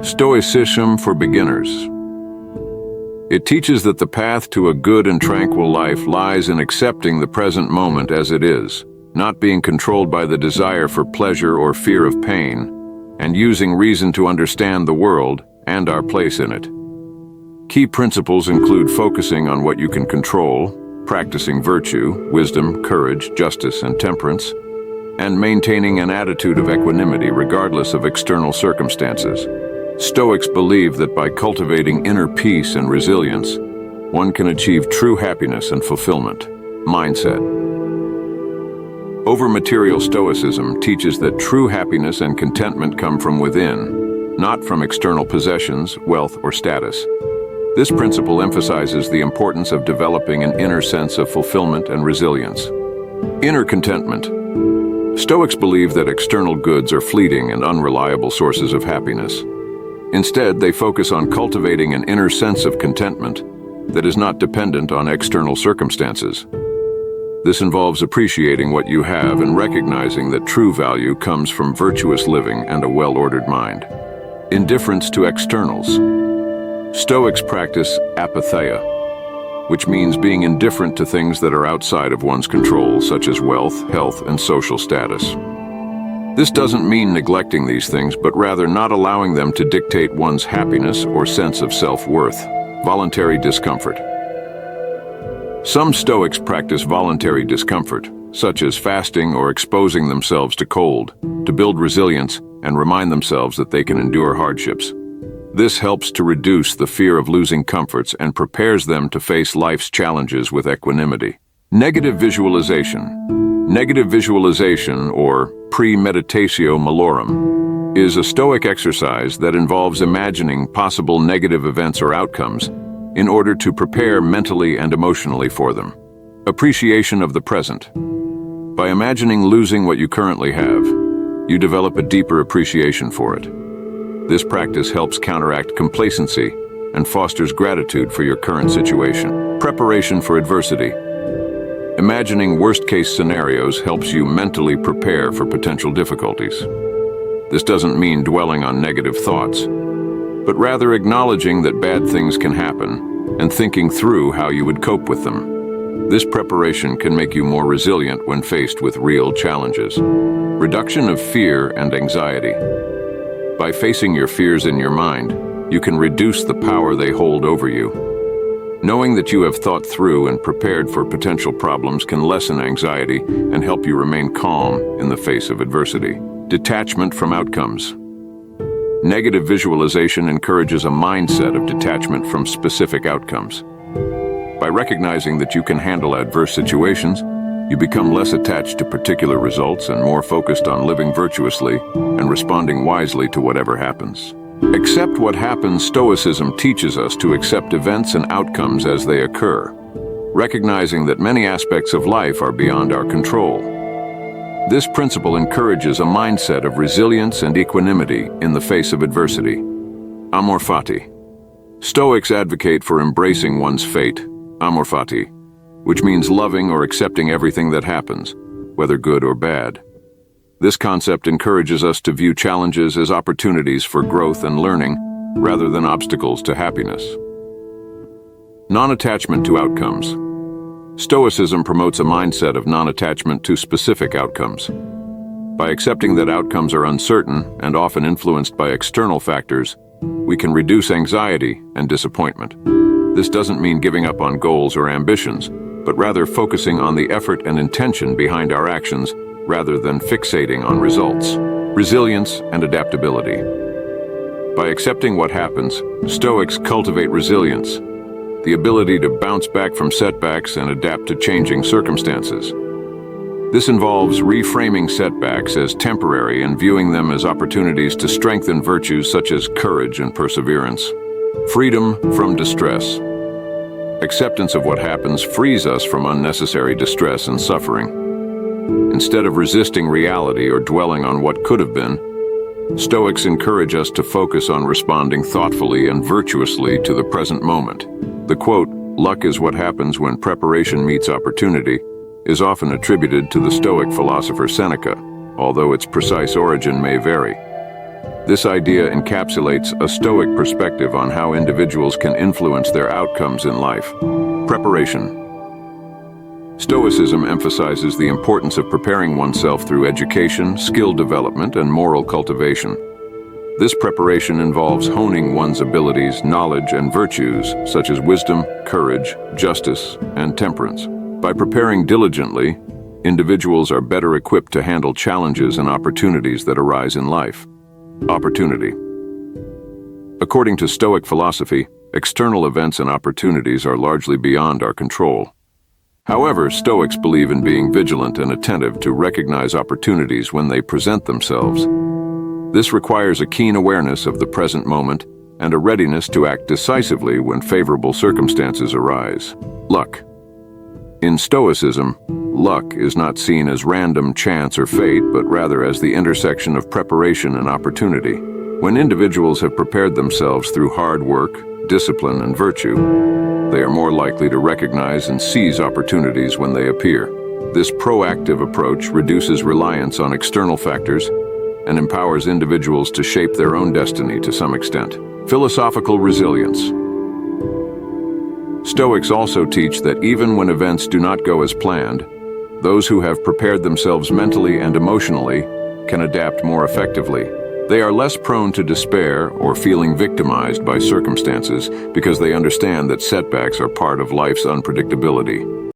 Stoicism for Beginners. It teaches that the path to a good and tranquil life lies in accepting the present moment as it is, not being controlled by the desire for pleasure or fear of pain, and using reason to understand the world and our place in it. Key principles include focusing on what you can control, practicing virtue, wisdom, courage, justice, and temperance, and maintaining an attitude of equanimity regardless of external circumstances. Stoics believe that by cultivating inner peace and resilience, one can achieve true happiness and fulfillment. Mindset. Over-material Stoicism teaches that true happiness and contentment come from within, not from external possessions, wealth, or status. This principle emphasizes the importance of developing an inner sense of fulfillment and resilience. Inner contentment. Stoics believe that external goods are fleeting and unreliable sources of happiness. Instead, they focus on cultivating an inner sense of contentment that is not dependent on external circumstances. This involves appreciating what you have and recognizing that true value comes from virtuous living and a well-ordered mind. Indifference to externals. Stoics practice apatheia, which means being indifferent to things that are outside of one's control, such as wealth, health, and social status. This doesn't mean neglecting these things, but rather not allowing them to dictate one's happiness or sense of self-worth. Voluntary discomfort. Some Stoics practice voluntary discomfort, such as fasting or exposing themselves to cold, to build resilience and remind themselves that they can endure hardships. This helps to reduce the fear of losing comforts and prepares them to face life's challenges with equanimity. Negative visualization. Negative visualization, or premeditatio malorum, is a Stoic exercise that involves imagining possible negative events or outcomes in order to prepare mentally and emotionally for them. Appreciation of the present. By imagining losing what you currently have, you develop a deeper appreciation for it. This practice helps counteract complacency and fosters gratitude for your current situation. Preparation for adversity. Imagining worst-case scenarios helps you mentally prepare for potential difficulties. This doesn't mean dwelling on negative thoughts, but rather acknowledging that bad things can happen and thinking through how you would cope with them. This preparation can make you more resilient when faced with real challenges. Reduction of fear and anxiety. By facing your fears in your mind, you can reduce the power they hold over you. Knowing that you have thought through and prepared for potential problems can lessen anxiety and help you remain calm in the face of adversity. Detachment from outcomes. Negative visualization encourages a mindset of detachment from specific outcomes. By recognizing that you can handle adverse situations, you become less attached to particular results and more focused on living virtuously and responding wisely to whatever happens. Accept what happens. Stoicism teaches us to accept events and outcomes as they occur, recognizing that many aspects of life are beyond our control. This principle encourages a mindset of resilience and equanimity in the face of adversity. Amor fati. Stoics advocate for embracing one's fate, amor fati, which means loving or accepting everything that happens, whether good or bad. This concept encourages us to view challenges as opportunities for growth and learning, rather than obstacles to happiness. Non-attachment to outcomes. Stoicism promotes a mindset of non-attachment to specific outcomes. By accepting that outcomes are uncertain and often influenced by external factors, we can reduce anxiety and disappointment. This doesn't mean giving up on goals or ambitions, but rather focusing on the effort and intention behind our actions rather than fixating on results. Resilience and adaptability. By accepting what happens, Stoics cultivate resilience, the ability to bounce back from setbacks and adapt to changing circumstances. This involves reframing setbacks as temporary and viewing them as opportunities to strengthen virtues such as courage and perseverance. Freedom from distress. Acceptance of what happens frees us from unnecessary distress and suffering. Instead of resisting reality or dwelling on what could have been, Stoics encourage us to focus on responding thoughtfully and virtuously to the present moment. The quote, "Luck is what happens when preparation meets opportunity," is often attributed to the Stoic philosopher Seneca, although its precise origin may vary. This idea encapsulates a Stoic perspective on how individuals can influence their outcomes in life. Preparation. Stoicism emphasizes the importance of preparing oneself through education, skill development, and moral cultivation. This preparation involves honing one's abilities, knowledge, and virtues, such as wisdom, courage, justice, and temperance. By preparing diligently, individuals are better equipped to handle challenges and opportunities that arise in life. Opportunity. According to Stoic philosophy, external events and opportunities are largely beyond our control. However, Stoics believe in being vigilant and attentive to recognize opportunities when they present themselves. This requires a keen awareness of the present moment and a readiness to act decisively when favorable circumstances arise. Luck. In Stoicism, luck is not seen as random chance or fate, but rather as the intersection of preparation and opportunity. When individuals have prepared themselves through hard work, discipline, and virtue, they are more likely to recognize and seize opportunities when they appear. This proactive approach reduces reliance on external factors and empowers individuals to shape their own destiny to some extent. Philosophical resilience. Stoics also teach that even when events do not go as planned, those who have prepared themselves mentally and emotionally can adapt more effectively. They are less prone to despair or feeling victimized by circumstances because they understand that setbacks are part of life's unpredictability.